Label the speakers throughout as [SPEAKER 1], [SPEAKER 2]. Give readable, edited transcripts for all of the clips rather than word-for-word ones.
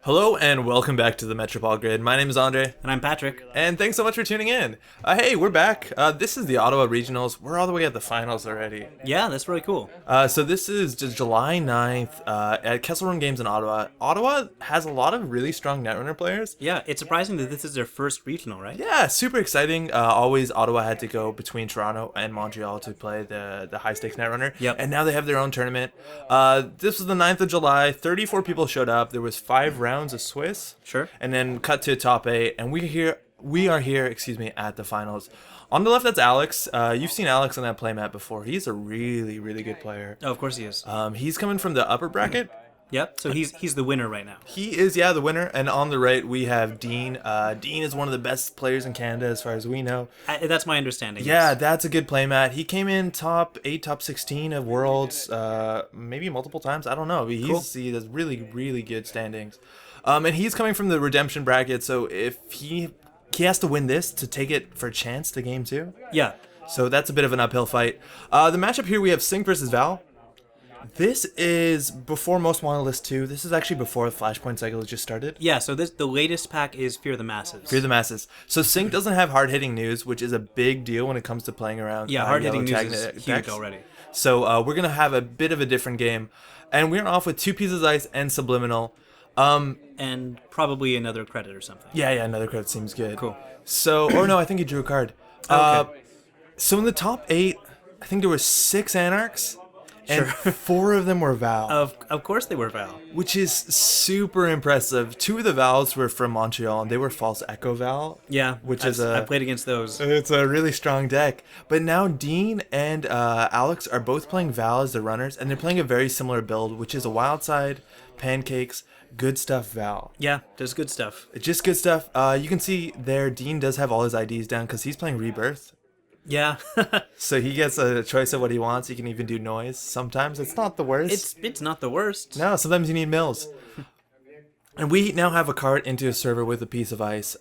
[SPEAKER 1] Hello and welcome back to the Metropole Grid. My name is Andrej.
[SPEAKER 2] And I'm Patrick.
[SPEAKER 1] And thanks so much for tuning in. Hey, we're back. This is the Ottawa Regionals. We're all the way at the finals already.
[SPEAKER 2] Yeah, that's really cool.
[SPEAKER 1] So this is just July 9th at Kessel Run Games in Ottawa. Ottawa has a lot of really strong Netrunner players.
[SPEAKER 2] Yeah, it's surprising that this is their first regional, right?
[SPEAKER 1] Yeah, super exciting. Always Ottawa had to go between Toronto and Montreal to play the high-stakes Netrunner.
[SPEAKER 2] Yep.
[SPEAKER 1] And now they have their own tournament. This was the 9th of July. 34 people showed up. There was 5 rounds of Swiss.
[SPEAKER 2] Sure.
[SPEAKER 1] And then cut to top 8. And we are here at the finals. On the left, that's Alex. You've seen Alex on that playmat before. He's a really, really good player.
[SPEAKER 2] Oh, of course he is.
[SPEAKER 1] He's coming from the upper bracket.
[SPEAKER 2] Yep, so he's the winner right now.
[SPEAKER 1] He is, the winner. And on the right, we have Dien. Dien is one of the best players in Canada, as far as we know.
[SPEAKER 2] That's my understanding.
[SPEAKER 1] Yeah,
[SPEAKER 2] yes.
[SPEAKER 1] that's a good playmat. He came in top 8, top 16 of Worlds, maybe multiple times. I don't know. He has really, really good standings. And he's coming from the redemption bracket, so if he has to win this to take it for a chance to game 2.
[SPEAKER 2] Yeah.
[SPEAKER 1] So that's a bit of an uphill fight. The matchup here, we have Sync versus Val. This is before Most Wanted List 2. This is actually before the Flashpoint cycle has just started.
[SPEAKER 2] Yeah, so the latest pack is Fear the Masses.
[SPEAKER 1] Fear the Masses. So Sync doesn't have hard-hitting news, which is a big deal when it comes to playing around.
[SPEAKER 2] Yeah, hard-hitting
[SPEAKER 1] yellow
[SPEAKER 2] news
[SPEAKER 1] tag
[SPEAKER 2] is
[SPEAKER 1] decks.
[SPEAKER 2] huge already.
[SPEAKER 1] So we're going to have a bit of a different game. And we're off with 2 Pieces of Ice and Subliminal.
[SPEAKER 2] And probably another credit or something.
[SPEAKER 1] Yeah, another card seems good.
[SPEAKER 2] Cool.
[SPEAKER 1] So, or no, I think he drew a card.
[SPEAKER 2] Okay.
[SPEAKER 1] So in the top 8, I think there were 6 Anarchs, and 4 of them were Val.
[SPEAKER 2] Of course they were Val.
[SPEAKER 1] Which is super impressive. 2 of the Vals were from Montreal, and they were False Echo Val.
[SPEAKER 2] Yeah, I played against those.
[SPEAKER 1] It's a really strong deck. But now Dien and Alex are both playing Val as the runners, and they're playing a very similar build, which is a Wild Side, Pancakes, Good Stuff Val.
[SPEAKER 2] Yeah, there's good stuff.
[SPEAKER 1] Just good stuff. You can see there, Dien does have all his IDs down because he's playing Rebirth.
[SPEAKER 2] Yeah.
[SPEAKER 1] So he gets a choice of what he wants. He can even do noise. Sometimes it's not the worst.
[SPEAKER 2] It's not the worst.
[SPEAKER 1] No, sometimes you need mills. And we now have a card into a server with a Piece of Ice.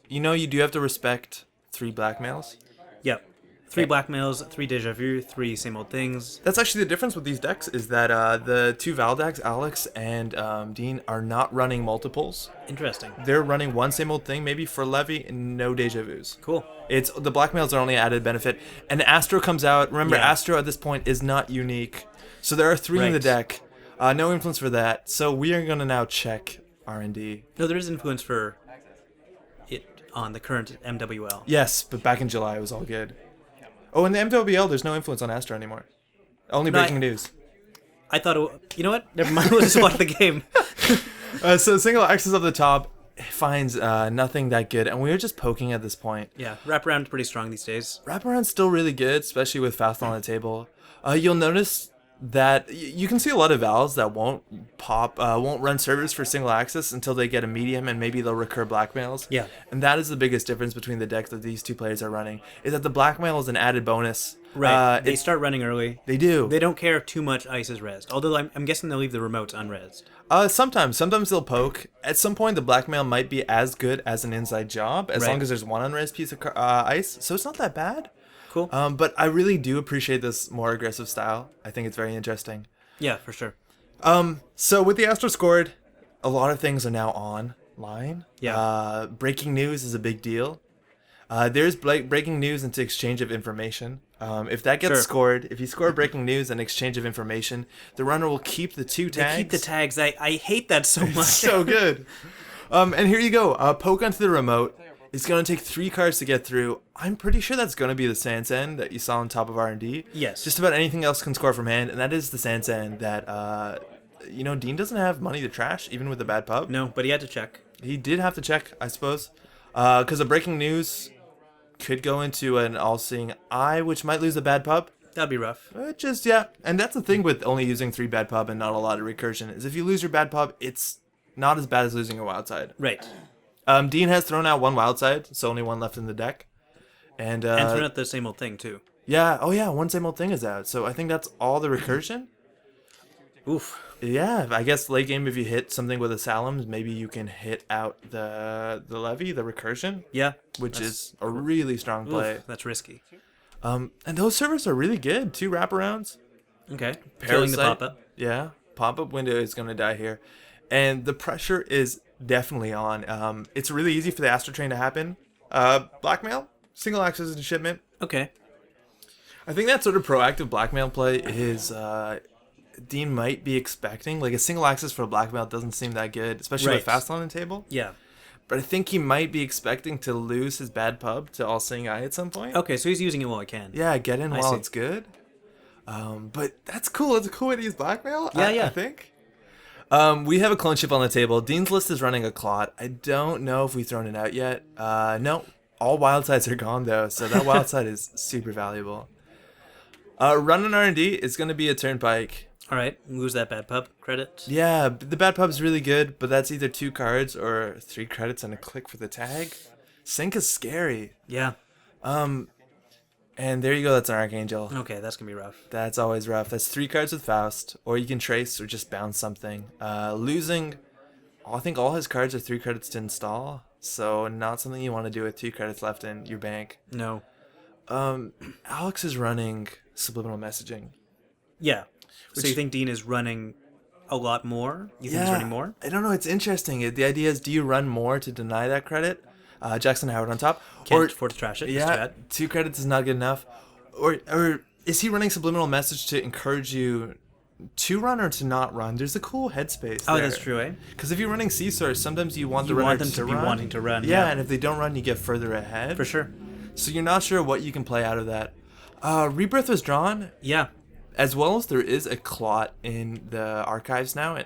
[SPEAKER 1] You do have to respect 3 blackmails.
[SPEAKER 2] Yep. 3 blackmails, 3 deja vu, 3 same old things.
[SPEAKER 1] That's actually the difference with these decks is that the 2 Val decks, Alex and Dien, are not running multiples.
[SPEAKER 2] Interesting.
[SPEAKER 1] They're running 1 same old thing, maybe for Levy, and no deja vus.
[SPEAKER 2] Cool.
[SPEAKER 1] It's the blackmails are only added benefit. And Astro comes out. Remember, Astro at this point is not unique. So there are 3 in the deck. No influence for that. So we are going to now check R&D.
[SPEAKER 2] No, there is influence for it on the current MWL.
[SPEAKER 1] Yes, but back in July it was all good. Oh, in the MWL, there's no influence on Astro anymore. Only breaking news.
[SPEAKER 2] I thought, you know what? Never mind. We'll just watch the game.
[SPEAKER 1] So single axis up the top finds nothing that good, and we were just poking at this point.
[SPEAKER 2] Yeah, wraparound's pretty strong these days.
[SPEAKER 1] Wraparound's still really good, especially with Fast on the table. You'll notice that you can see a lot of Vals that won't run servers for single axis until they get a medium, and maybe they'll recur blackmails.
[SPEAKER 2] Yeah.
[SPEAKER 1] And that is the biggest difference between the decks that these 2 players are running, is that the blackmail is an added bonus.
[SPEAKER 2] Right. They start running early.
[SPEAKER 1] They do.
[SPEAKER 2] They don't care if too much ice is rezzed. Although I'm guessing they'll leave the remotes unrezzed.
[SPEAKER 1] Sometimes they'll poke. At some point, the blackmail might be as good as an inside job, as long as there's 1 unrezzed piece of ice. So it's not that bad.
[SPEAKER 2] Cool.
[SPEAKER 1] But I really do appreciate this more aggressive style. I think it's very interesting.
[SPEAKER 2] Yeah, for sure.
[SPEAKER 1] So with the Astro scored, a lot of things are now online.
[SPEAKER 2] Yeah.
[SPEAKER 1] Breaking news is a big deal. There's breaking news into exchange of information. If that gets scored, if you score breaking news and exchange of information, the runner will keep the 2 tags.
[SPEAKER 2] They keep the tags. I hate that so much.
[SPEAKER 1] So good. And here you go. Poke onto the remote. It's going to take 3 cards to get through. I'm pretty sure that's going to be the Sansan that you saw on top of R&D.
[SPEAKER 2] Yes.
[SPEAKER 1] Just about anything else can score from hand, and that is the Sansan that, Dien doesn't have money to trash, even with the bad pub.
[SPEAKER 2] No, but he had to check.
[SPEAKER 1] He did have to check, I suppose. Because a breaking news could go into an all-seeing eye, which might lose a bad pub.
[SPEAKER 2] That'd be rough.
[SPEAKER 1] And that's the thing with only using 3 bad pub and not a lot of recursion, is if you lose your bad pub, it's not as bad as losing a wild side.
[SPEAKER 2] Right.
[SPEAKER 1] Dien has thrown out 1 wild side, so only 1 left in the deck. And
[SPEAKER 2] thrown out the same old thing, too.
[SPEAKER 1] Yeah, 1 same old thing is out. So I think that's all the recursion.
[SPEAKER 2] Oof.
[SPEAKER 1] Yeah, I guess late game, if you hit something with a Salams, maybe you can hit out the Levy, the recursion.
[SPEAKER 2] Yeah.
[SPEAKER 1] Which is a really strong play.
[SPEAKER 2] Oof, that's risky.
[SPEAKER 1] And those servers are really good. 2 wraparounds.
[SPEAKER 2] Okay. Killing the pop-up.
[SPEAKER 1] Yeah, pop-up window is going to die here. and the pressure is definitely on. It's really easy for the Astro Train to happen. Blackmail, single access into shipment.
[SPEAKER 2] Okay.
[SPEAKER 1] I think that sort of proactive Blackmail play is Dien might be expecting. Like a single access for a Blackmail doesn't seem that good, especially with fast on the table.
[SPEAKER 2] Yeah.
[SPEAKER 1] But I think he might be expecting to lose his bad pub to All Seeing Eye at some point.
[SPEAKER 2] Okay, so he's using it while he can.
[SPEAKER 1] Yeah, get in while it's good. But that's cool. It's a cool way to use Blackmail. I think. We have a clone ship on the table. Dien's list is running a clot. I don't know if we've thrown it out yet. No, all wild sides are gone though, so that wild side is super valuable. Running R&D is going to be a turnpike.
[SPEAKER 2] All right, lose that bad pub credit.
[SPEAKER 1] Yeah, the bad pub's really good, but that's either 2 cards or 3 credits and a click for the tag. Sync is scary.
[SPEAKER 2] Yeah.
[SPEAKER 1] And there you go, that's an Archangel.
[SPEAKER 2] Okay, that's going to be rough.
[SPEAKER 1] That's always rough. That's 3 cards with Faust, or you can trace or just bounce something. Losing, I think all his cards are 3 credits to install, so not something you want to do with 2 credits left in your bank.
[SPEAKER 2] No.
[SPEAKER 1] Alex is running subliminal messaging.
[SPEAKER 2] Yeah. So you think Dien is running a lot more? You think he's running more?
[SPEAKER 1] I don't know. It's interesting. The idea is, do you run more to deny that credit? Jackson Howard on top.
[SPEAKER 2] Can't afford to trash it.
[SPEAKER 1] Yeah, 2 credits is not good enough. Or is he running subliminal message to encourage you to run or to not run? There's a cool headspace there.
[SPEAKER 2] Oh, that's true, eh?
[SPEAKER 1] Because if you're running Seesaw, sometimes you want
[SPEAKER 2] You
[SPEAKER 1] the runner
[SPEAKER 2] want them
[SPEAKER 1] to
[SPEAKER 2] be
[SPEAKER 1] run.
[SPEAKER 2] wanting to run.
[SPEAKER 1] Yeah, and if they don't run, you get further ahead.
[SPEAKER 2] For sure.
[SPEAKER 1] So you're not sure what you can play out of that. Rebirth was drawn.
[SPEAKER 2] Yeah.
[SPEAKER 1] As well as there is a clot in the archives now, in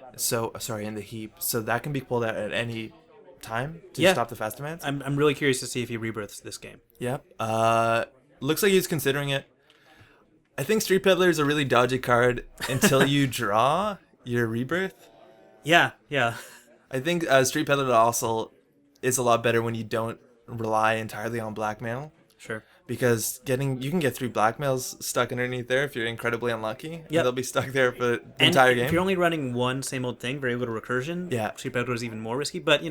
[SPEAKER 1] the heap, so that can be pulled out at any time to stop the fast demands.
[SPEAKER 2] I'm really curious to see if he rebirths this game.
[SPEAKER 1] Yep. Looks like he's considering it. I think Street Peddler is a really dodgy card until you draw your rebirth.
[SPEAKER 2] Yeah, yeah.
[SPEAKER 1] I think Street Peddler also is a lot better when you don't rely entirely on Blackmail.
[SPEAKER 2] Sure.
[SPEAKER 1] Because you can get 3 Blackmails stuck underneath there if you're incredibly unlucky.
[SPEAKER 2] Yeah.
[SPEAKER 1] They'll be stuck there for the entire game.
[SPEAKER 2] If you're only running one same old thing, very little recursion, Street Peddler is even more risky, but,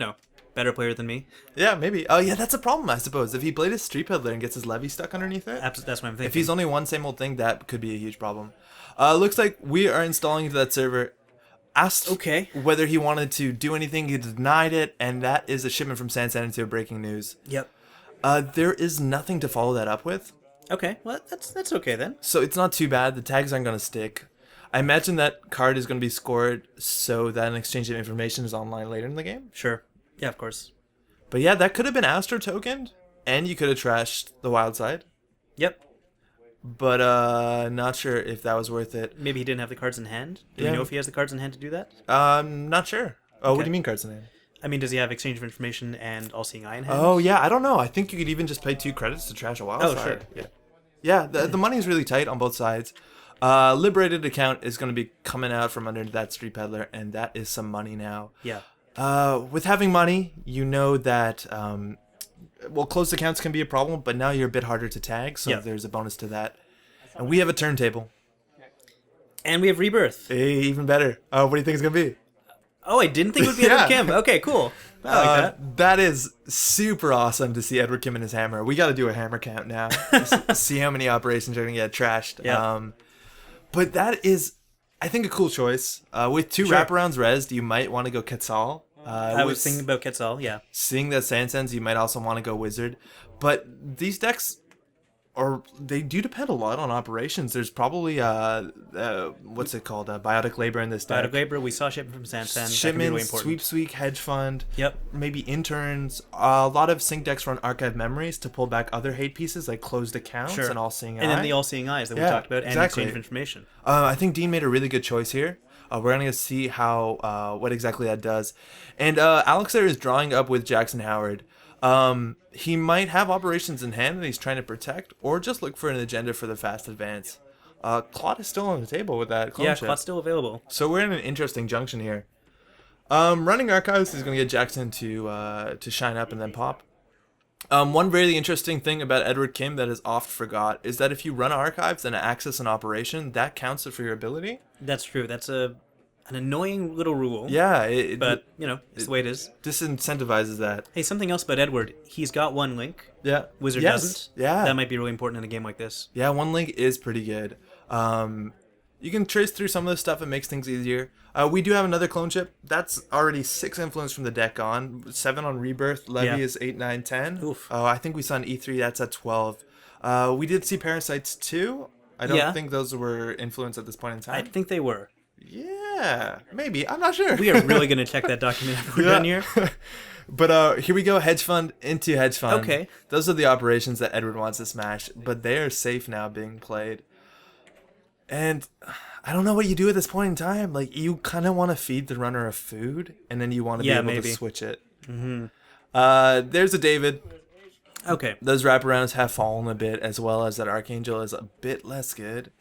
[SPEAKER 2] better player than me.
[SPEAKER 1] Yeah, maybe. Oh, yeah, that's a problem, I suppose. If he played a Street Peddler and gets his levy stuck underneath it.
[SPEAKER 2] That's what I'm thinking.
[SPEAKER 1] If he's only one same old thing, that could be a huge problem. Looks like we are installing into that server. Asked whether he wanted to do anything. He denied it, and that is a shipment from San into breaking news.
[SPEAKER 2] Yep.
[SPEAKER 1] There is nothing to follow that up with.
[SPEAKER 2] Okay, well, that's okay then.
[SPEAKER 1] So it's not too bad. The tags aren't going to stick. I imagine that card is going to be scored so that an exchange of information is online later in the game.
[SPEAKER 2] Sure. Yeah, of course.
[SPEAKER 1] But yeah, that could have been Astro tokened, and you could have trashed the wild side.
[SPEAKER 2] Yep.
[SPEAKER 1] But not sure if that was worth it.
[SPEAKER 2] Maybe he didn't have the cards in hand? Do we know if he has the cards in hand to do that?
[SPEAKER 1] Not sure. Oh, what do you mean cards in hand?
[SPEAKER 2] I mean, does he have exchange of information and all-seeing eye in hand?
[SPEAKER 1] Oh, yeah, I don't know. I think you could even just pay 2 credits to trash a wild side.
[SPEAKER 2] Sure.
[SPEAKER 1] Yeah. Yeah, the money is really tight on both sides. Liberated account is going to be coming out from under that Street Peddler, and that is some money now.
[SPEAKER 2] Yeah.
[SPEAKER 1] With having money, you know that, closed accounts can be a problem, but now you're a bit harder to tag, so there's a bonus to that. And we have a turntable.
[SPEAKER 2] And we have Rebirth.
[SPEAKER 1] Hey, even better. What do you think it's going to be?
[SPEAKER 2] Oh, I didn't think it would be Edward Kim. Okay, cool. I like that.
[SPEAKER 1] That is super awesome to see Edward Kim and his hammer. We got to do a hammer count now. See how many operations are going to get trashed.
[SPEAKER 2] Yeah.
[SPEAKER 1] But that is, I think, a cool choice. With 2 wraparounds rezzed, you might want to go Quetzal.
[SPEAKER 2] I was thinking about Quetzal, yeah.
[SPEAKER 1] Seeing that Sansens, you might also want to go Wizard. But these decks, they do depend a lot on operations. There's probably what's it called? Biotic labor in this deck.
[SPEAKER 2] Biotic labor. We saw shipment from Sansan.
[SPEAKER 1] Shipments,
[SPEAKER 2] really important.
[SPEAKER 1] sweep, hedge fund.
[SPEAKER 2] Yep.
[SPEAKER 1] Maybe interns. A lot of sync decks run archive memories to pull back other hate pieces like closed accounts and all-seeing eye.
[SPEAKER 2] And then the all-seeing eyes that we talked about and exchange of information.
[SPEAKER 1] I think Dien made a really good choice here. We're going to see what exactly that does. And Alex there is drawing up with Jackson Howard. He might have operations in hand that he's trying to protect, or just look for an agenda for the fast advance. Clot is still on the table with that clone ship.
[SPEAKER 2] Clot's still available.
[SPEAKER 1] So we're in an interesting junction here. Running Archives is going to get Jackson to shine up and then pop. One really interesting thing about Edward Kim that is oft forgot is that if you run Archives and access an operation, that counts for your ability.
[SPEAKER 2] That's true. That's an annoying little rule.
[SPEAKER 1] Yeah.
[SPEAKER 2] But, it's the way it is.
[SPEAKER 1] Disincentivizes that.
[SPEAKER 2] Hey, something else about Edward. He's got 1 link.
[SPEAKER 1] Yeah.
[SPEAKER 2] Wizard doesn't.
[SPEAKER 1] Yeah.
[SPEAKER 2] That might be really important in a game like this.
[SPEAKER 1] Yeah, 1 link is pretty good. You can trace through some of the stuff. It makes things easier. We do have another clone chip. That's already 6 influence from the deck on. 7 on Rebirth. Levy is 8, 9, 10.
[SPEAKER 2] Oof.
[SPEAKER 1] I think we saw an E3. That's at 12. We did see Parasites too. I don't think those were influence at this point in time.
[SPEAKER 2] I think they were.
[SPEAKER 1] Yeah, maybe. I'm not sure.
[SPEAKER 2] We are really going to check that document after we're done here.
[SPEAKER 1] But here we go, hedge fund into hedge fund.
[SPEAKER 2] Okay.
[SPEAKER 1] Those are the operations that Edward wants to smash, but they are safe now being played. And I don't know what you do at this point in time. Like, you kind of want to feed the runner of food, and then you want to be able to switch it. Mm-hmm. There's a David.
[SPEAKER 2] Okay.
[SPEAKER 1] Those wraparounds have fallen a bit, as well as that Archangel is a bit less good.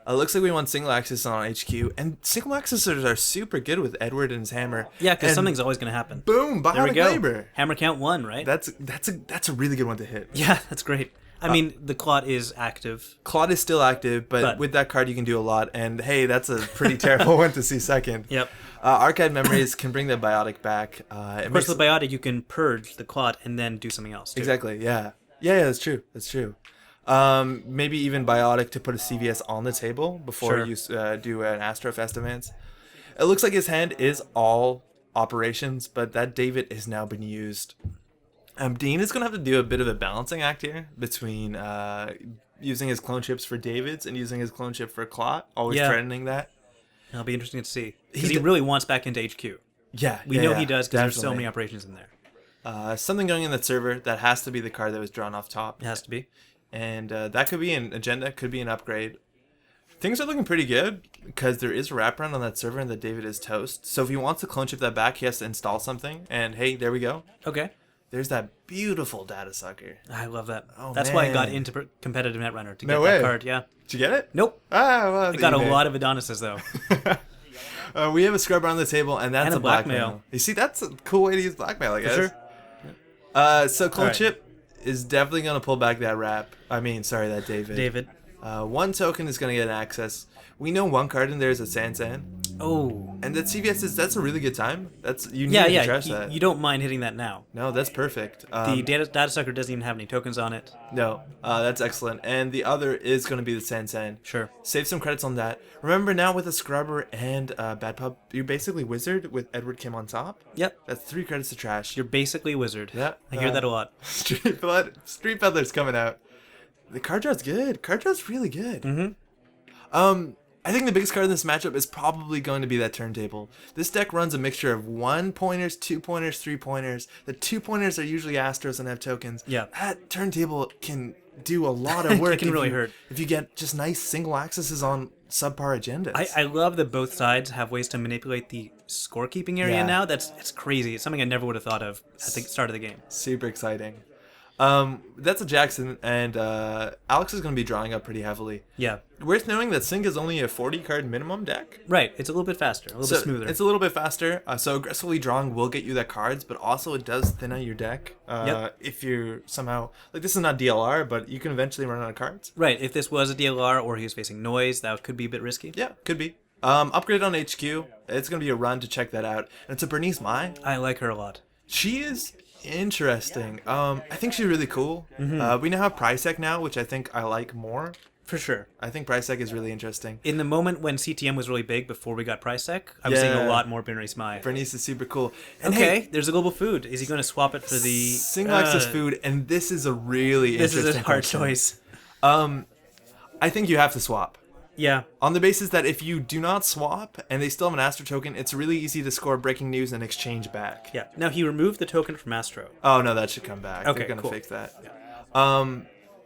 [SPEAKER 1] Looks like we want single axis on HQ, and single axisers are super good with Edward and his hammer.
[SPEAKER 2] Yeah, because something's always going to happen.
[SPEAKER 1] Boom! Bionic Labor.
[SPEAKER 2] Hammer count 1, right?
[SPEAKER 1] That's a really good one to hit.
[SPEAKER 2] Yeah, that's great. I mean, the clot is active.
[SPEAKER 1] Clot is still active, but with that card you can do a lot. And hey, that's a pretty terrible one to see second.
[SPEAKER 2] Yep.
[SPEAKER 1] Archive Memories can bring the biotic back.
[SPEAKER 2] Of course, with biotic you can purge the clot and then do something else too.
[SPEAKER 1] Exactly. Yeah. Yeah. That's true. That's true. Maybe even biotic to put a CVS on the table before you do an Astro Festivance. It looks like his hand is all operations, but that David has now been used. Dean is going to have to do a bit of a balancing act here between using his clone chips for Davids and using his clone chip for Clot, always threatening that.
[SPEAKER 2] It'll be interesting to see. Because he really wants back into HQ.
[SPEAKER 1] Yeah.
[SPEAKER 2] We know he does because there's so many operations in there.
[SPEAKER 1] Something going in that server, that has to be the card that was drawn off top.
[SPEAKER 2] It has to be.
[SPEAKER 1] And that could be an agenda, could be an upgrade. Things are looking pretty good because there is a wraparound on that server and that David is toast. So if he wants to clone chip that back, he has to install something. And hey, there we go.
[SPEAKER 2] Okay.
[SPEAKER 1] There's that beautiful data sucker.
[SPEAKER 2] I love that. That's why I got into competitive Netrunner, to get
[SPEAKER 1] that
[SPEAKER 2] card, yeah.
[SPEAKER 1] Did you get it?
[SPEAKER 2] Nope.
[SPEAKER 1] Well,
[SPEAKER 2] I got a lot of Adonises, though.
[SPEAKER 1] We have a scrubber on the table, and that's
[SPEAKER 2] and
[SPEAKER 1] a Blackmail. You see, that's a cool way to use Blackmail, I guess.
[SPEAKER 2] For sure.
[SPEAKER 1] So Clone Chip is definitely going to pull back that that David. One token is going to get an access. We know one card in there is a Sansan.
[SPEAKER 2] Oh.
[SPEAKER 1] And that CVS that's a really good time. You need to trash that.
[SPEAKER 2] You don't mind hitting that now.
[SPEAKER 1] No, that's perfect.
[SPEAKER 2] The data sucker doesn't even have any tokens on it.
[SPEAKER 1] No, that's excellent. And the other is going to be the Sansan.
[SPEAKER 2] Sure.
[SPEAKER 1] Save some credits on that. Remember now with a Scrubber and Bad Pub, you're basically Wizard with Edward Kim on top.
[SPEAKER 2] Yep.
[SPEAKER 1] That's 3 credits to trash.
[SPEAKER 2] You're basically Wizard.
[SPEAKER 1] Yeah.
[SPEAKER 2] I hear that a lot.
[SPEAKER 1] Street Peddler's coming out. The card draw's good. Card draw's really good.
[SPEAKER 2] Mm-hmm.
[SPEAKER 1] I think the biggest card in this matchup is probably going to be that turntable. This deck runs a mixture of 1-pointers, 2-pointers, 3-pointers. The 2-pointers are usually Astros and have tokens.
[SPEAKER 2] Yeah.
[SPEAKER 1] That turntable can do a lot of work.
[SPEAKER 2] It can really hurt.
[SPEAKER 1] If you get just nice single accesses on subpar agendas.
[SPEAKER 2] I love that both sides have ways to manipulate the scorekeeping area now. It's crazy. It's something I never would have thought of at the start of the game.
[SPEAKER 1] Super exciting. That's a Jackson, and Alex is going to be drawing up pretty heavily.
[SPEAKER 2] Yeah.
[SPEAKER 1] Worth knowing that Sync is only a 40-card minimum deck.
[SPEAKER 2] Right. It's a little bit faster, a little bit smoother.
[SPEAKER 1] It's a little bit faster, so aggressively drawing will get you that cards, but also it does thin out your deck. If you're somehow... Like, this is not DLR, but you can eventually run out of cards.
[SPEAKER 2] Right. If this was a DLR or he was facing noise, that could be a bit risky.
[SPEAKER 1] Yeah, could be. Upgrade on HQ. It's going to be a run to check that out. And it's a Bernice Mai.
[SPEAKER 2] I like her a lot.
[SPEAKER 1] She is... interesting. I think she's really cool. Mm-hmm. We now have Prysec now, which I think I like more.
[SPEAKER 2] For sure.
[SPEAKER 1] I think Prysec is really interesting.
[SPEAKER 2] In the moment when CTM was really big before we got Prysec, I was seeing a lot more Bernice Mai.
[SPEAKER 1] Bernice is super cool. And
[SPEAKER 2] hey, there's a global food. Is he going to swap it for the...
[SPEAKER 1] Single access food, and this is a really interesting
[SPEAKER 2] This is a hard
[SPEAKER 1] question.
[SPEAKER 2] choice.
[SPEAKER 1] I think you have to swap.
[SPEAKER 2] Yeah.
[SPEAKER 1] On the basis that if you do not swap and they still have an Astro token, it's really easy to score breaking news and exchange back.
[SPEAKER 2] Yeah. Now, he removed the token from Astro.
[SPEAKER 1] Oh, no, that should come back.
[SPEAKER 2] Okay,
[SPEAKER 1] They're going to
[SPEAKER 2] cool.
[SPEAKER 1] fix that.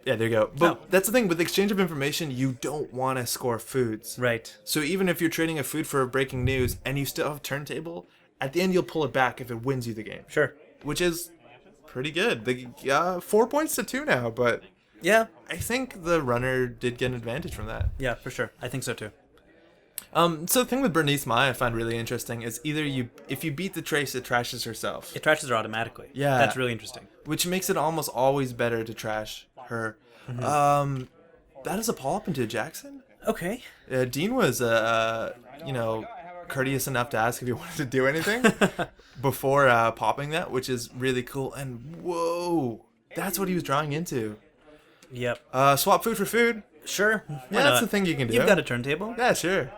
[SPEAKER 1] Yeah, there you go. But that's the thing. With exchange of information, you don't want to score foods.
[SPEAKER 2] Right.
[SPEAKER 1] So even if you're trading a food for a breaking news and you still have turntable, at the end you'll pull it back if it wins you the game.
[SPEAKER 2] Sure.
[SPEAKER 1] Which is pretty good. 4 points to 2 now, but...
[SPEAKER 2] Yeah.
[SPEAKER 1] I think the runner did get an advantage from that.
[SPEAKER 2] Yeah, for sure. I think so too.
[SPEAKER 1] So the thing with Bernice Mai I find really interesting is if you beat the trace, it trashes herself.
[SPEAKER 2] It trashes her automatically.
[SPEAKER 1] Yeah.
[SPEAKER 2] That's really interesting.
[SPEAKER 1] Which makes it almost always better to trash her. Mm-hmm. That is a pull up into Jackson.
[SPEAKER 2] Okay.
[SPEAKER 1] Dean was, courteous enough to ask if he wanted to do anything before popping that, which is really cool. And whoa, that's what he was drawing into.
[SPEAKER 2] Yep.
[SPEAKER 1] Swap food for food.
[SPEAKER 2] Sure.
[SPEAKER 1] Yeah, that's the thing you can do.
[SPEAKER 2] You've got a turntable.
[SPEAKER 1] Yeah, sure.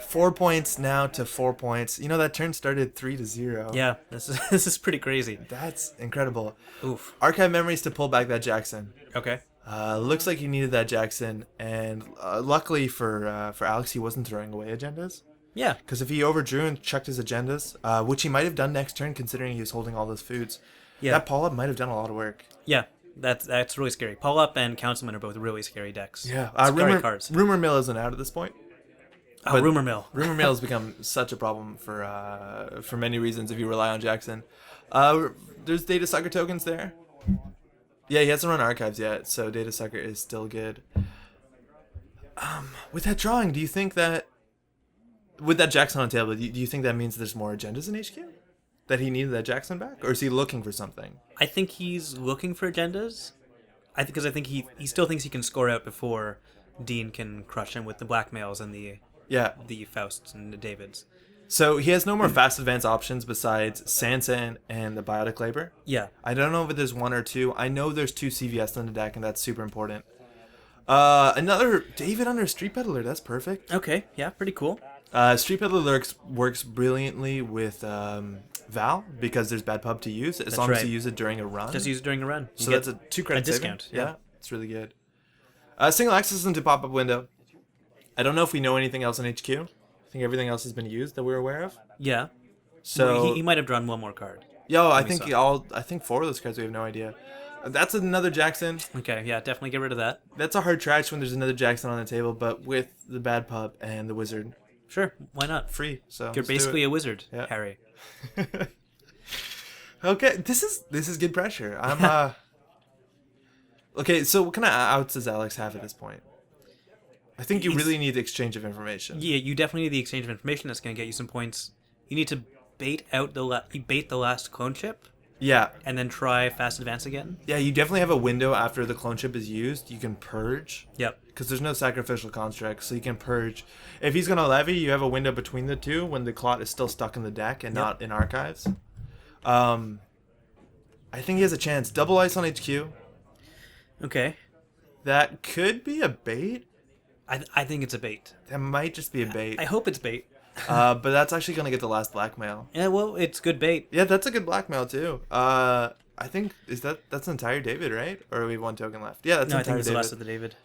[SPEAKER 1] 4 points now to 4 points. You know, that turn started 3-0.
[SPEAKER 2] Yeah, this is pretty crazy.
[SPEAKER 1] That's incredible.
[SPEAKER 2] Oof.
[SPEAKER 1] Archive memories to pull back that Jackson.
[SPEAKER 2] Okay.
[SPEAKER 1] Looks like you needed that Jackson, and luckily for Alex, he wasn't throwing away agendas.
[SPEAKER 2] Yeah.
[SPEAKER 1] Because if he overdrew and chucked his agendas, which he might have done next turn considering he was holding all those foods, that pull-up might have done a lot of work.
[SPEAKER 2] Yeah, that's really scary. Pull-up and Councilman are both really scary decks.
[SPEAKER 1] Yeah.
[SPEAKER 2] Scary cards.
[SPEAKER 1] Rumor Mill isn't out at this point.
[SPEAKER 2] Oh, Rumor Mill.
[SPEAKER 1] Rumor Mill has become such a problem for many reasons if you rely on Jackson. There's Data Sucker tokens there. Yeah, he hasn't run archives yet, so Data Sucker is still good. With that drawing, do you think that... With that Jackson on the table, do you think that means there's more agendas in HQ? That he needed that Jackson back? Or is he looking for something?
[SPEAKER 2] I think he's looking for agendas. I think he still thinks he can score out before Dean can crush him with the Blackmails and the Fausts and the Davids.
[SPEAKER 1] So he has no more fast advance options besides Sansan and the Biotic Labor?
[SPEAKER 2] Yeah.
[SPEAKER 1] I don't know if there's one or two. I know there's 2 CVS in the deck, and that's super important. Another David under Street Peddler. That's perfect.
[SPEAKER 2] Okay, yeah, pretty cool.
[SPEAKER 1] Street Peddler works brilliantly with Val because there's bad pub to use as long as you use it during a run.
[SPEAKER 2] Just use it during a run.
[SPEAKER 1] So that's a 2 credit
[SPEAKER 2] discount.
[SPEAKER 1] Yeah, it's really good. Single access into pop-up window. I don't know if we know anything else in HQ. I think everything else has been used that we're aware of.
[SPEAKER 2] Yeah.
[SPEAKER 1] So
[SPEAKER 2] he might have drawn one more card.
[SPEAKER 1] I think 4 of those cards we have no idea. That's another Jackson.
[SPEAKER 2] Okay, yeah, definitely get rid of that.
[SPEAKER 1] That's a hard trash when there's another Jackson on the table, but with the bad pub and the wizard.
[SPEAKER 2] Sure, why not?
[SPEAKER 1] Free. So
[SPEAKER 2] you're basically a wizard, Harry.
[SPEAKER 1] Okay, this is good pressure. I'm Okay, so what kind of outs does Alex have at this point? I think you really need the exchange of information.
[SPEAKER 2] Yeah, you definitely need the exchange of information. That's going to get you some points. You need to bait the last clone chip.
[SPEAKER 1] Yeah.
[SPEAKER 2] And then try fast advance again.
[SPEAKER 1] Yeah, you definitely have a window after the clone chip is used. You can purge.
[SPEAKER 2] Yep.
[SPEAKER 1] Because there's no sacrificial construct, so you can purge. If he's going to levy, you have a window between the two when the clot is still stuck in the deck and not in archives. I think he has a chance. Double ice on HQ.
[SPEAKER 2] Okay.
[SPEAKER 1] That could be a bait.
[SPEAKER 2] I think it's a bait.
[SPEAKER 1] That might just be a bait.
[SPEAKER 2] I hope it's bait.
[SPEAKER 1] But that's actually going to get the last blackmail.
[SPEAKER 2] Yeah, well, it's good bait.
[SPEAKER 1] Yeah, that's a good blackmail too. I think that's an entire David, right? Or are we 1 token left? Yeah, that's
[SPEAKER 2] no,
[SPEAKER 1] entire
[SPEAKER 2] I think it's
[SPEAKER 1] David.
[SPEAKER 2] the last of the David.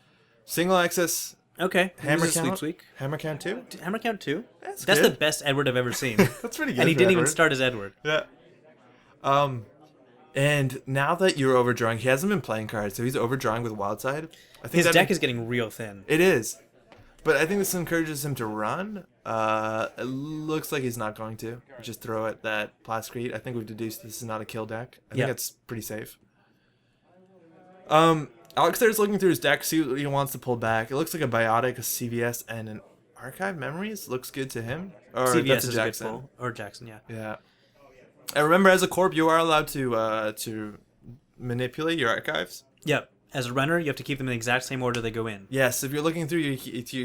[SPEAKER 1] Single access.
[SPEAKER 2] Okay.
[SPEAKER 1] Hammer count.
[SPEAKER 2] Sleep.
[SPEAKER 1] Hammer count 2.
[SPEAKER 2] Hammer count 2.
[SPEAKER 1] That's
[SPEAKER 2] the
[SPEAKER 1] good.
[SPEAKER 2] best Edward I've ever seen.
[SPEAKER 1] That's pretty good.
[SPEAKER 2] And he didn't even
[SPEAKER 1] Edward.
[SPEAKER 2] start as Edward.
[SPEAKER 1] Yeah. And now that you're overdrawing, he hasn't been playing cards, so he's overdrawing with Wildside. I think
[SPEAKER 2] His deck is getting real thin.
[SPEAKER 1] It is. But I think this encourages him to run. It looks like he's not going to. Just throw it that Plascrete. I think we've deduced this is not a kill deck. I think it's pretty safe. Alex there's looking through his deck, see what he wants to pull back. It looks like a Biotic, a CVS, and an Archive Memories. Looks good to him. Or
[SPEAKER 2] CVS
[SPEAKER 1] that's a
[SPEAKER 2] is
[SPEAKER 1] Jackson.
[SPEAKER 2] a good pull. Or Jackson, yeah.
[SPEAKER 1] Yeah. And remember, as a corp, you are allowed to manipulate your archives.
[SPEAKER 2] Yep. As a runner, you have to keep them in the exact same order they go in.
[SPEAKER 1] Yes, if you're looking through your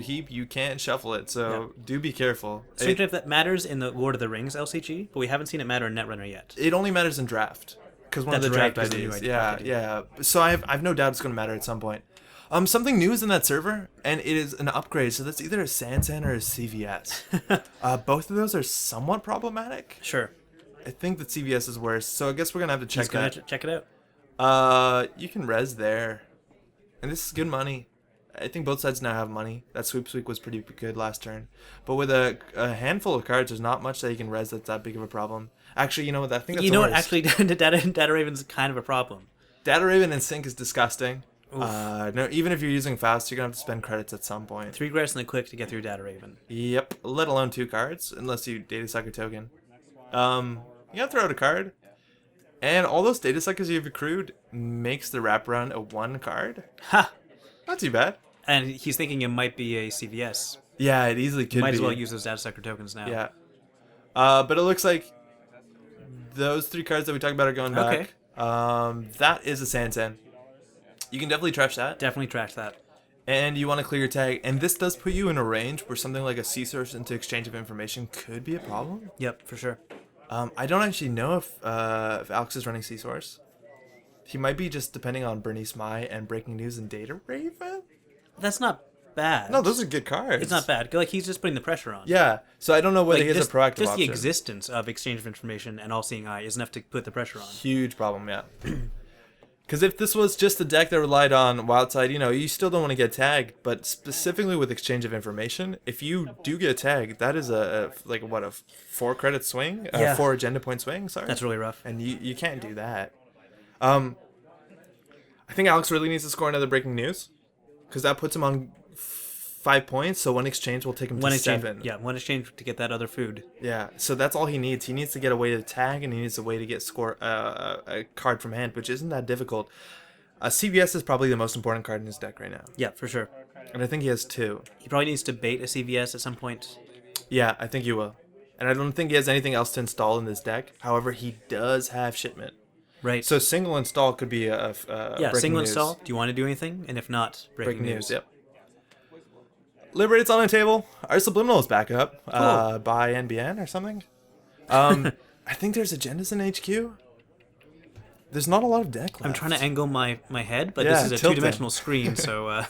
[SPEAKER 1] heap, you can't shuffle it, so do be careful.
[SPEAKER 2] Strange if that matters in the Lord of the Rings LCG, but we haven't seen it matter in Netrunner yet.
[SPEAKER 1] It only matters in draft. Because one of the draft IDs. Yeah. So I've no doubt it's going to matter at some point. Something new is in that server, and it is an upgrade, so that's either a Sansan or a CVS. Both of those are somewhat problematic.
[SPEAKER 2] Sure.
[SPEAKER 1] I think that CVS is worse, so I guess we're going to have to check that.
[SPEAKER 2] Check it out.
[SPEAKER 1] You can res there. And this is good money. I think both sides now have money. That sweep was pretty good last turn. But with a handful of cards, there's not much that you can res that's that big of a problem. Actually, you know what? I think that's
[SPEAKER 2] you know what? Actually, Data Raven's kind of a problem.
[SPEAKER 1] Data Raven and Sync is disgusting. No, even if you're using fast, you're going to have to spend credits at some point.
[SPEAKER 2] 3 credits and a click to get through Data Raven.
[SPEAKER 1] Yep. Let alone 2 cards, unless you data suck a token. You got to throw out a card. And all those data suckers you've accrued makes the wraparound a 1 card.
[SPEAKER 2] Ha!
[SPEAKER 1] Not too bad.
[SPEAKER 2] And he's thinking it might be a CVS.
[SPEAKER 1] Yeah, it easily could be.
[SPEAKER 2] Might as well use those data sucker tokens now.
[SPEAKER 1] Yeah. But it looks like those 3 cards that we talked about are going back. That is a Sansan. You can definitely trash that.
[SPEAKER 2] Definitely trash that.
[SPEAKER 1] And you want to clear your tag. And this does put you in a range where something like a C-Source into exchange of information could be a problem.
[SPEAKER 2] Yep, for sure.
[SPEAKER 1] I don't actually know if Alex is running C-Source. He might be just depending on Bernice Mai and Breaking News and Data Raven.
[SPEAKER 2] That's not bad.
[SPEAKER 1] No, those are good cards.
[SPEAKER 2] It's not bad. Like, he's just putting the pressure on.
[SPEAKER 1] Yeah, so I don't know whether
[SPEAKER 2] Like,
[SPEAKER 1] he has a proactive
[SPEAKER 2] just
[SPEAKER 1] option.
[SPEAKER 2] the existence of exchange of information and all-seeing eye is enough to put the pressure on.
[SPEAKER 1] Huge problem, yeah. Because if this was just a deck that relied on Wildside, you still don't want to get tagged. But specifically with exchange of information, if you do get tagged, that is a 4 credit swing, 4 agenda point swing. Sorry,
[SPEAKER 2] That's really rough.
[SPEAKER 1] and you can't do that. I think Alex really needs to score another breaking news, because that puts him on 5 points. So one exchange will take him to 7.
[SPEAKER 2] Yeah, one exchange to get that other food.
[SPEAKER 1] Yeah, so that's all he needs. He needs to get a way to tag, and he needs a way to get a card from hand, which isn't that difficult. CVS is probably the most important card in his deck right now.
[SPEAKER 2] Yeah, for sure.
[SPEAKER 1] And I think he has 2.
[SPEAKER 2] He probably needs to bait a CVS at some point.
[SPEAKER 1] Yeah, I think he will. And I don't think he has anything else to install in this deck. However, he does have shipment.
[SPEAKER 2] Right.
[SPEAKER 1] So single install could be a
[SPEAKER 2] single
[SPEAKER 1] news.
[SPEAKER 2] install. Do you want to do anything? And if not, breaking news.
[SPEAKER 1] Yep. Liberate's on the table. Our Subliminal is back up
[SPEAKER 2] Cool.
[SPEAKER 1] by NBN or something. I think there's agendas in HQ. There's not a lot of deck left.
[SPEAKER 2] I'm trying to angle my head, but
[SPEAKER 1] Yeah,
[SPEAKER 2] this is a
[SPEAKER 1] tilt it.
[SPEAKER 2] two-dimensional screen, so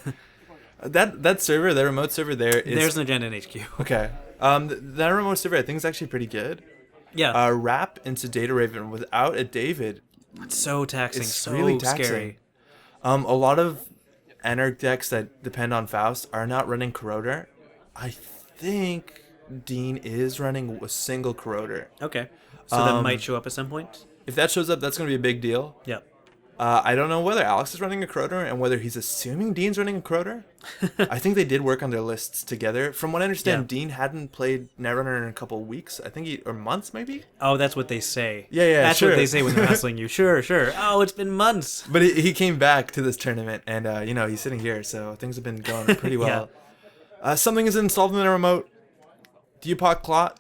[SPEAKER 1] that server, that remote server there is...
[SPEAKER 2] there's an agenda in HQ.
[SPEAKER 1] Okay. That remote server I think is actually pretty good.
[SPEAKER 2] Yeah.
[SPEAKER 1] Wrap into Data Raven without a David.
[SPEAKER 2] It's so taxing,
[SPEAKER 1] It's
[SPEAKER 2] so
[SPEAKER 1] really taxing.
[SPEAKER 2] scary.
[SPEAKER 1] A lot of Anarch decks that depend on Faust are not running Corroder. I think Dean is running a single Corroder.
[SPEAKER 2] Okay. So that might show up at some point?
[SPEAKER 1] If that shows up, that's going to be a big deal.
[SPEAKER 2] Yep.
[SPEAKER 1] I don't know whether Alex is running a Corroder and whether he's assuming Dean's running a Corroder. I think they did work on their lists together. From what I understand, Dean hadn't played Netrunner in a couple of weeks. I think or months maybe.
[SPEAKER 2] Oh, that's what they say.
[SPEAKER 1] Yeah,
[SPEAKER 2] That's
[SPEAKER 1] sure.
[SPEAKER 2] what they say when they're hassling you. Sure. Oh, it's been months.
[SPEAKER 1] But he came back to this tournament, and he's sitting here, so things have been going pretty well. Something is installed in the remote. Do you pot clot?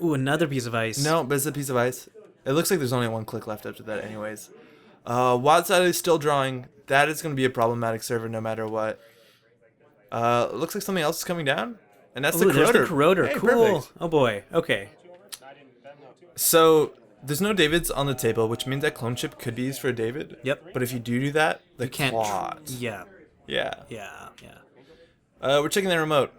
[SPEAKER 2] Ooh, another piece of ice.
[SPEAKER 1] No, but it's a piece of ice. It looks like there's only 1 click left after that anyways. Wildside is still drawing. That is going to be a problematic server no matter what. It looks like something else is coming down. And that's the Corroder.
[SPEAKER 2] There's the Corroder.
[SPEAKER 1] Hey,
[SPEAKER 2] cool.
[SPEAKER 1] perfect.
[SPEAKER 2] Oh boy. Okay.
[SPEAKER 1] So there's no Davids on the table, which means that clone chip could be used for a David.
[SPEAKER 2] Yep.
[SPEAKER 1] But if you do that, the
[SPEAKER 2] Can't.
[SPEAKER 1] clot.
[SPEAKER 2] Yeah.
[SPEAKER 1] Yeah.
[SPEAKER 2] Yeah.
[SPEAKER 1] We're checking the remote.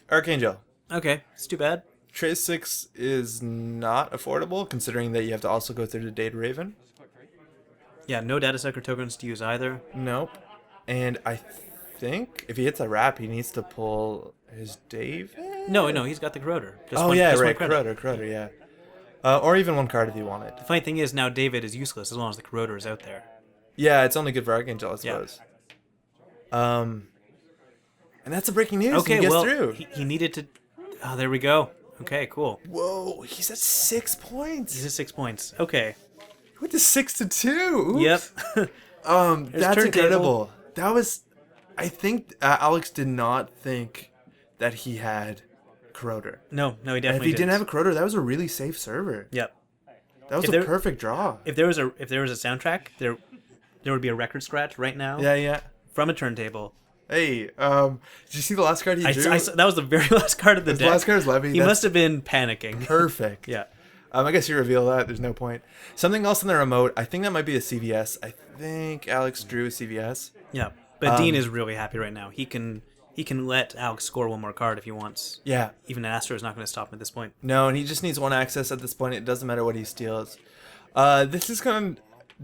[SPEAKER 1] Archangel.
[SPEAKER 2] Okay. It's too bad.
[SPEAKER 1] Trace 6 is not affordable, considering that you have to also go through the Data Raven.
[SPEAKER 2] Yeah. No data sucker tokens to use either.
[SPEAKER 1] Nope. And I think if he hits a wrap, he needs to pull his David?
[SPEAKER 2] No. He's got the Corroder. Just
[SPEAKER 1] Oh,
[SPEAKER 2] one-
[SPEAKER 1] yeah,
[SPEAKER 2] just one
[SPEAKER 1] right.
[SPEAKER 2] credit.
[SPEAKER 1] Corroder, yeah. Or even 1 card if you wanted.
[SPEAKER 2] The funny thing is now David is useless as long as the Corroder is out there.
[SPEAKER 1] Yeah, it's only good for Archangel, I
[SPEAKER 2] Yeah.
[SPEAKER 1] suppose. And that's a breaking news.
[SPEAKER 2] Okay,
[SPEAKER 1] he gets
[SPEAKER 2] well,
[SPEAKER 1] through.
[SPEAKER 2] he needed to... Oh, there we go. Okay, cool.
[SPEAKER 1] Whoa, he's at 6 points.
[SPEAKER 2] He's at 6 points. Okay.
[SPEAKER 1] He went to 6 to 2. Oops.
[SPEAKER 2] Yep.
[SPEAKER 1] That's
[SPEAKER 2] turntable.
[SPEAKER 1] incredible. That was... I think Alex did not think that he had Corroder.
[SPEAKER 2] No, he
[SPEAKER 1] And if
[SPEAKER 2] definitely
[SPEAKER 1] he didn't have a Corroder, that was a really safe server.
[SPEAKER 2] Yep.
[SPEAKER 1] That was
[SPEAKER 2] If
[SPEAKER 1] a
[SPEAKER 2] there-
[SPEAKER 1] perfect draw.
[SPEAKER 2] If there was a soundtrack, there would be a record scratch right now
[SPEAKER 1] Yeah.
[SPEAKER 2] from a turntable.
[SPEAKER 1] Hey, did you see the last card he drew?
[SPEAKER 2] That was the very last card of the
[SPEAKER 1] His
[SPEAKER 2] deck.
[SPEAKER 1] last card is Levy.
[SPEAKER 2] He
[SPEAKER 1] That's
[SPEAKER 2] must have been panicking.
[SPEAKER 1] perfect.
[SPEAKER 2] Yeah.
[SPEAKER 1] I guess you reveal that. There's no point. Something else in the remote. I think that might be a CVS. I think Alex drew a CVS.
[SPEAKER 2] Yeah. But Dean is really happy right now. He can let Alex score 1 more card if he wants.
[SPEAKER 1] Yeah.
[SPEAKER 2] Even Astro is not going to stop him at this point.
[SPEAKER 1] No, and he just needs 1 access at this point. It doesn't matter what he steals.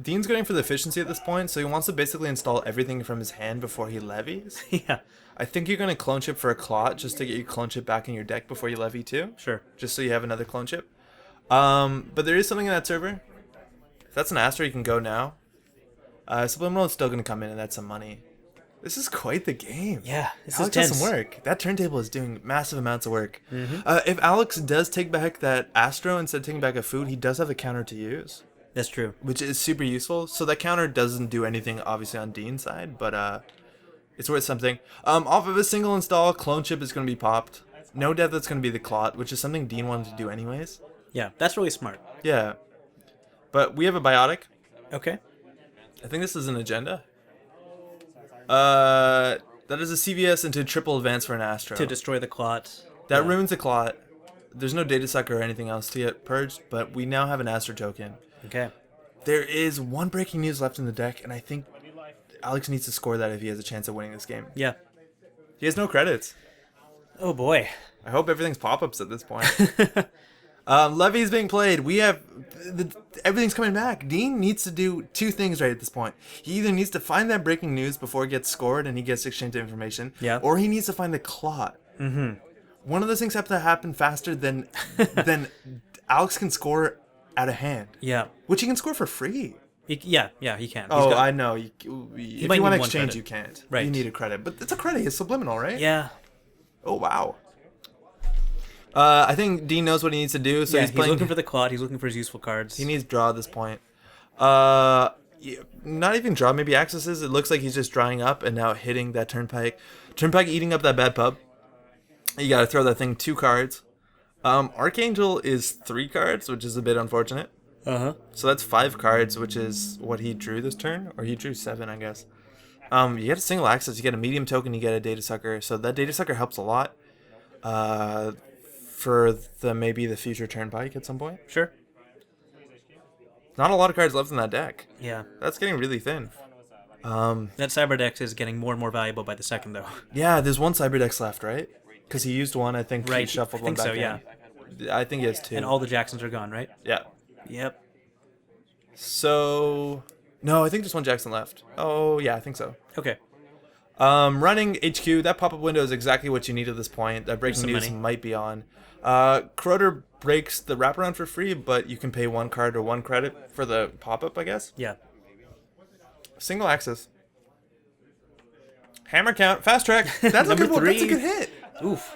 [SPEAKER 1] Dean's going for the efficiency at this point, so he wants to basically install everything from his hand before he levies.
[SPEAKER 2] Yeah.
[SPEAKER 1] I think you're going to clone chip for a clot just to get your clone chip back in your deck before you levy too.
[SPEAKER 2] Sure.
[SPEAKER 1] Just so you have another clone chip. But there is something in that server. If that's an Astro, you can go now. Subliminal is still going to come in, and that's some money. This is quite the game.
[SPEAKER 2] Yeah. This
[SPEAKER 1] Alex
[SPEAKER 2] is
[SPEAKER 1] does
[SPEAKER 2] tense.
[SPEAKER 1] some work. That turntable is doing massive amounts of work. If Alex does take back that Astro instead of taking back a food, he does have a counter to use,
[SPEAKER 2] That's true.
[SPEAKER 1] which is super useful. So that counter doesn't do anything, obviously, on Dean's side, but it's worth something. Off of a single install, clone chip is going to be popped. No doubt that's going to be the clot, which is something Dean wanted to do anyways.
[SPEAKER 2] Yeah. That's really smart.
[SPEAKER 1] Yeah. But we have a biotic.
[SPEAKER 2] Okay.
[SPEAKER 1] I think this is an agenda. That is a CVS into triple advance for an Astro.
[SPEAKER 2] To destroy the clot.
[SPEAKER 1] That ruins a clot. There's no data sucker or anything else to get purged, but we now have an Astro token.
[SPEAKER 2] Okay.
[SPEAKER 1] There is 1 breaking news left in the deck, and I think Alex needs to score that if he has a chance of winning this game.
[SPEAKER 2] Yeah.
[SPEAKER 1] He has no credits.
[SPEAKER 2] Oh boy.
[SPEAKER 1] I hope everything's pop-ups at this point. Levy's being played. We have everything's coming back. Dien needs to do two things right at this point. He either needs to find that breaking news before it gets scored and he gets exchanged information, or he needs to find the clot. Mm-hmm. One of those things have to happen faster than Alex can score out of hand.
[SPEAKER 2] Yeah,
[SPEAKER 1] which he can score for free.
[SPEAKER 2] he can.
[SPEAKER 1] I know. If you want to exchange, you can't.
[SPEAKER 2] Right.
[SPEAKER 1] You need a credit, but it's a credit. It's subliminal, right?
[SPEAKER 2] Yeah.
[SPEAKER 1] Oh wow. I think Dien knows what he needs to do, so he's
[SPEAKER 2] looking for the clot. He's looking for his useful cards.
[SPEAKER 1] He needs draw at this point. Not even draw, maybe accesses. It looks like he's just drawing up and now hitting that turnpike. Turnpike eating up that bad pub. You gotta throw that thing 2 cards. Archangel is 3 cards, which is a bit unfortunate. So that's 5 cards, which is what he drew this turn, or he drew 7, I guess. You get a single access, you get a medium token, you get a data sucker. So that data sucker helps a lot. For maybe the future turnpike at some point.
[SPEAKER 2] Sure.
[SPEAKER 1] Not a lot of cards left in that deck.
[SPEAKER 2] Yeah.
[SPEAKER 1] That's getting really thin.
[SPEAKER 2] That Cyber Dex is getting more and more valuable by the second, though.
[SPEAKER 1] Yeah, there's 1 Cyber Dex left, right? Because he used 1, I think.
[SPEAKER 2] Right.
[SPEAKER 1] He shuffled one back
[SPEAKER 2] so,
[SPEAKER 1] in.
[SPEAKER 2] yeah.
[SPEAKER 1] I think he has 2.
[SPEAKER 2] And all the Jacksons are gone, right?
[SPEAKER 1] Yeah.
[SPEAKER 2] Yep.
[SPEAKER 1] So... No, I think just 1 Jackson left. Oh, yeah, I think so.
[SPEAKER 2] Okay.
[SPEAKER 1] Running HQ, that pop-up window is exactly what you need at this point. That breaking news might be on. Croter breaks the wraparound for free, but you can pay 1 card or 1 credit for the pop-up, I guess.
[SPEAKER 2] Yeah.
[SPEAKER 1] Single access. Hammer count, fast track. That's a good one. That's a good hit.
[SPEAKER 2] Oof.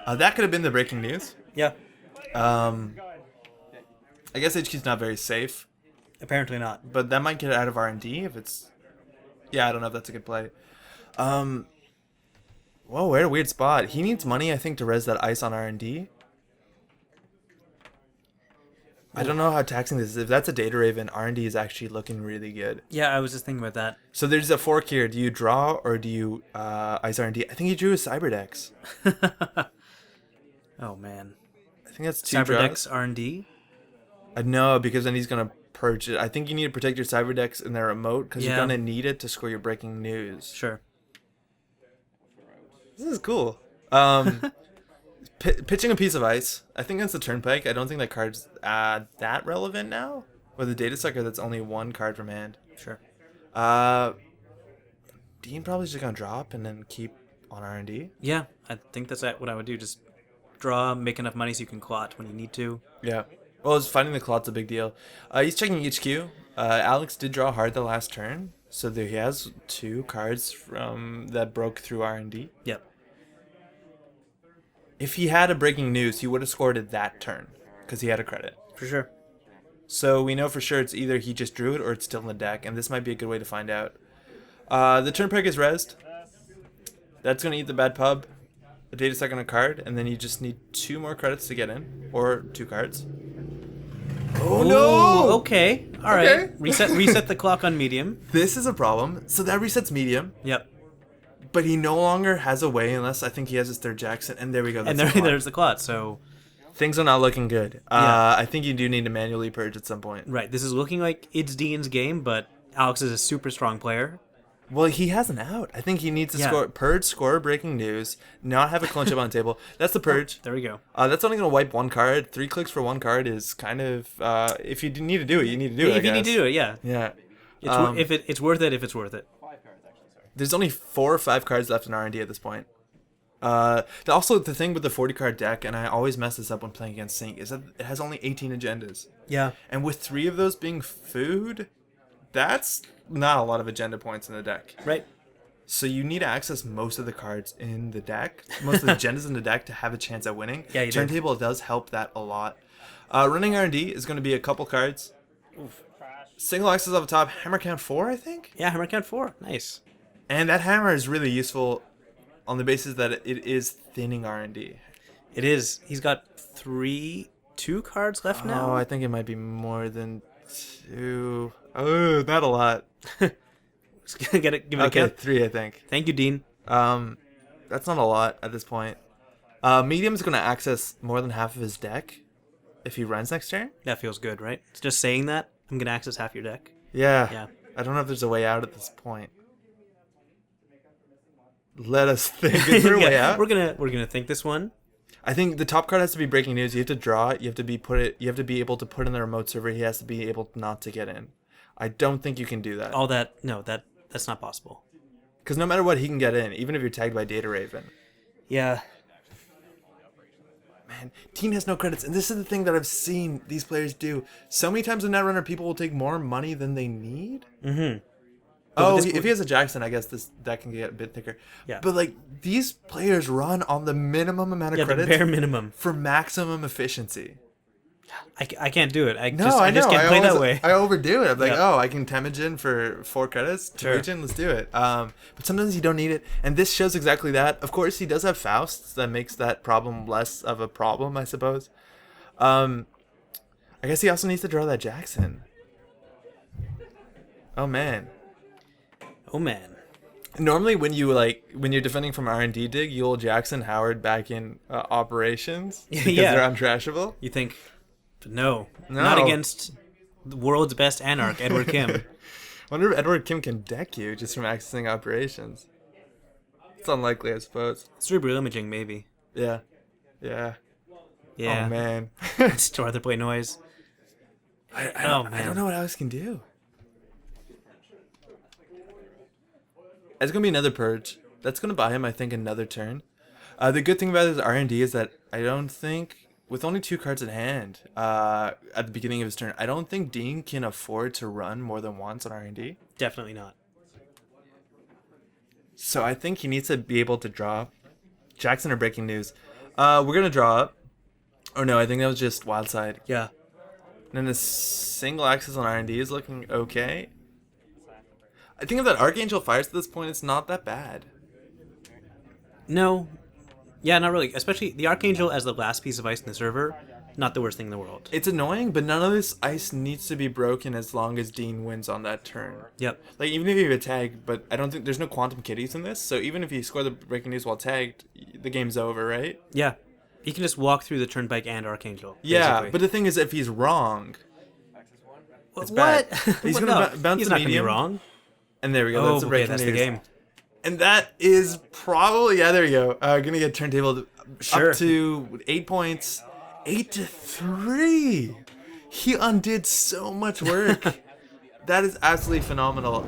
[SPEAKER 1] That could have been the breaking news.
[SPEAKER 2] Yeah.
[SPEAKER 1] I guess HQ's not very safe.
[SPEAKER 2] Apparently not.
[SPEAKER 1] But that might get it out of R&D if it's... Yeah, I don't know if that's a good play. Whoa, we're at a weird spot. He needs money, I think, to res that ice on R&D. I don't know how taxing this is. If that's a Data Raven, R&D is actually looking really good.
[SPEAKER 2] Yeah, I was just thinking about that.
[SPEAKER 1] So there's a fork here. Do you draw or do you ice R&D? I think he drew a Cyber Dex.
[SPEAKER 2] Oh, man.
[SPEAKER 1] I think that's 2
[SPEAKER 2] Cyber
[SPEAKER 1] draws.
[SPEAKER 2] Dex R&D?
[SPEAKER 1] No, because then he's going to purge it. I think you need to protect your Cyber Dex in their remote because you're going to need it to score your breaking news.
[SPEAKER 2] Sure.
[SPEAKER 1] This is cool. Pitching a piece of ice. I think that's the turnpike. I don't think that card's that relevant now. With a data sucker, that's only 1 card from hand.
[SPEAKER 2] Sure.
[SPEAKER 1] Dien probably just gonna drop and then keep on R&D.
[SPEAKER 2] Yeah, I think that's what I would do. Just draw, make enough money so you can clot when you need to.
[SPEAKER 1] Yeah. Well, finding the clot's a big deal. He's checking HQ. Alex did draw hard the last turn, so there he has 2 cards from that broke through R&D.
[SPEAKER 2] Yep.
[SPEAKER 1] If he had a breaking news, he would have scored it that turn because he had a credit.
[SPEAKER 2] For sure.
[SPEAKER 1] So we know for sure it's either he just drew it or it's still in the deck, and this might be a good way to find out. The turnpike is rezzed. That's going to eat the bad pub, a data sucker on a card, and then you just need 2 more credits to get in, or 2 cards. Oh no!
[SPEAKER 2] Okay. All right. Reset the clock on medium.
[SPEAKER 1] This is a problem. So that resets medium.
[SPEAKER 2] Yep.
[SPEAKER 1] But he no longer has a way unless I think he has his 3rd Jackson, and there we go.
[SPEAKER 2] That's there's the clot. So
[SPEAKER 1] things are not looking good. I think you do need to manually purge at some point.
[SPEAKER 2] Right. This is looking like it's Dien's game, but Alex is a super strong player.
[SPEAKER 1] Well, he has an out. I think he needs to score breaking news, not have a clinch up on the table. That's the purge.
[SPEAKER 2] There we go.
[SPEAKER 1] That's only going to wipe 1 card. 3 clicks for 1 card is kind of if you need to do it, you need to do it.
[SPEAKER 2] If you need to do it, yeah.
[SPEAKER 1] Yeah.
[SPEAKER 2] It's worth it. If it's worth it.
[SPEAKER 1] There's only 4 or 5 cards left in R&D at this point. Also, the thing with the 40 card deck, and I always mess this up when playing against Sync, is that it has only 18 agendas.
[SPEAKER 2] Yeah.
[SPEAKER 1] And with 3 of those being food, that's not a lot of agenda points in the deck.
[SPEAKER 2] Right.
[SPEAKER 1] So you need to access most of the cards in the deck, most of the agendas in the deck to have a chance at winning.
[SPEAKER 2] Yeah, you do.
[SPEAKER 1] Turntable does help that a lot. Running R&D is going to be a couple cards.
[SPEAKER 2] Oof.
[SPEAKER 1] Single access off the top, hammer count 4, I think?
[SPEAKER 2] Yeah, hammer count 4. Nice.
[SPEAKER 1] And that hammer is really useful on the basis that it is thinning R&D.
[SPEAKER 2] It is. He's got 2 cards left now.
[SPEAKER 1] Oh, I think it might be more than 2. Oh, not a lot.
[SPEAKER 2] Just gonna give it a count.
[SPEAKER 1] 3, I think.
[SPEAKER 2] Thank you, Dien.
[SPEAKER 1] That's not a lot at this point. Medium's going to access more than half of his deck if he runs next turn.
[SPEAKER 2] That feels good, right? It's just saying that I'm gonna access half your deck.
[SPEAKER 1] Yeah.
[SPEAKER 2] Yeah.
[SPEAKER 1] I don't know if there's a way out at this point. let us think. Is there a way out?
[SPEAKER 2] We're gonna think this one.
[SPEAKER 1] I think the top card has to be breaking news. You have to draw it. You have to be able to put in the remote server. He has to be able not to get in. I don't think you can do that.
[SPEAKER 2] That's not possible.
[SPEAKER 1] Because no matter what, he can get in, even if you're tagged by Data Raven.
[SPEAKER 2] Yeah.
[SPEAKER 1] Man, Dien has no credits, and this is the thing that I've seen these players do. So many times in Netrunner, people will take more money than they need.
[SPEAKER 2] Mm-hmm.
[SPEAKER 1] Oh, if he has a Jackson, I guess that can get a bit thicker.
[SPEAKER 2] Yeah.
[SPEAKER 1] But like these players run on the minimum amount of credits,
[SPEAKER 2] the bare minimum
[SPEAKER 1] for maximum efficiency.
[SPEAKER 2] I can't do it. I
[SPEAKER 1] I
[SPEAKER 2] just can't play that way.
[SPEAKER 1] I overdo it. I'm like, I can Temujin for 4 credits. Temujin, let's do it. But sometimes you don't need it, and this shows exactly that. Of course, he does have Fausts that makes that problem less of a problem, I suppose. I guess he also needs to draw that Jackson. Oh man. Normally, when you're defending from R&D dig, you'll Jackson Howard back in operations because they're untrashable.
[SPEAKER 2] You think, no, not against the world's best Anarch, Edward Kim.
[SPEAKER 1] I wonder if Edward Kim can deck you just from accessing operations. It's unlikely, I suppose.
[SPEAKER 2] Cerebral imaging, maybe.
[SPEAKER 1] Yeah.
[SPEAKER 2] Yeah.
[SPEAKER 1] Oh man.
[SPEAKER 2] Store the play noise.
[SPEAKER 1] I don't know what else can do. It's going to be another purge. That's going to buy him, I think, another turn. The good thing about his R&D is that I don't think, with only 2 cards in hand at the beginning of his turn, I don't think Dien can afford to run more than once on R&D.
[SPEAKER 2] Definitely not.
[SPEAKER 1] So I think he needs to be able to draw. Jackson or breaking news. We're going to draw up. Oh no, I think that was just wild side.
[SPEAKER 2] Yeah.
[SPEAKER 1] And then the single axis on R&D is looking okay. I think if that Archangel fires at this point, it's not that bad.
[SPEAKER 2] No. Yeah, not really. Especially the Archangel as the last piece of ice in the server, not the worst thing in the world.
[SPEAKER 1] It's annoying, but none of this ice needs to be broken as long as Dien wins on that turn.
[SPEAKER 2] Yep.
[SPEAKER 1] Like, even if you have a tag, but I don't think there's no quantum kitties in this, so even if you score the breaking news while tagged, the game's over, right?
[SPEAKER 2] Yeah. He can just walk through the turnpike and Archangel.
[SPEAKER 1] Yeah,
[SPEAKER 2] basically.
[SPEAKER 1] but the thing is, if he's wrong, it's
[SPEAKER 2] what?
[SPEAKER 1] bad. He's going to bounce
[SPEAKER 2] He's
[SPEAKER 1] the
[SPEAKER 2] not going to be
[SPEAKER 1] medium.
[SPEAKER 2] wrong.
[SPEAKER 1] And there we go. That's the breaking
[SPEAKER 2] that's
[SPEAKER 1] news.
[SPEAKER 2] the game.
[SPEAKER 1] And that is probably, there you go. Gonna get turntable up to 8 points. 8-3. He undid so much work. That is absolutely phenomenal.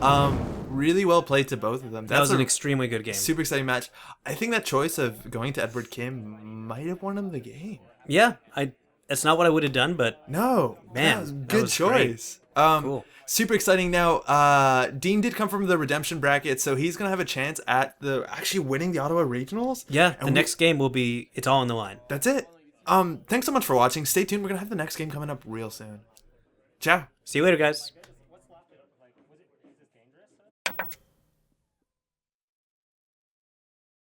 [SPEAKER 1] Really well played to both of them.
[SPEAKER 2] That was an extremely good game.
[SPEAKER 1] Super exciting match. I think that choice of going to Edward Kim might have won him the game.
[SPEAKER 2] Yeah, it's not what I would have done, but
[SPEAKER 1] no,
[SPEAKER 2] man,
[SPEAKER 1] good choice.
[SPEAKER 2] Cool.
[SPEAKER 1] Super exciting. Now, Dien did come from the redemption bracket, so he's gonna have a chance at actually winning the Ottawa Regionals.
[SPEAKER 2] Yeah, and the next game will be it's all on the line.
[SPEAKER 1] That's it. Thanks so much for watching. Stay tuned. We're gonna have the next game coming up real soon. Ciao.
[SPEAKER 2] See you later, guys.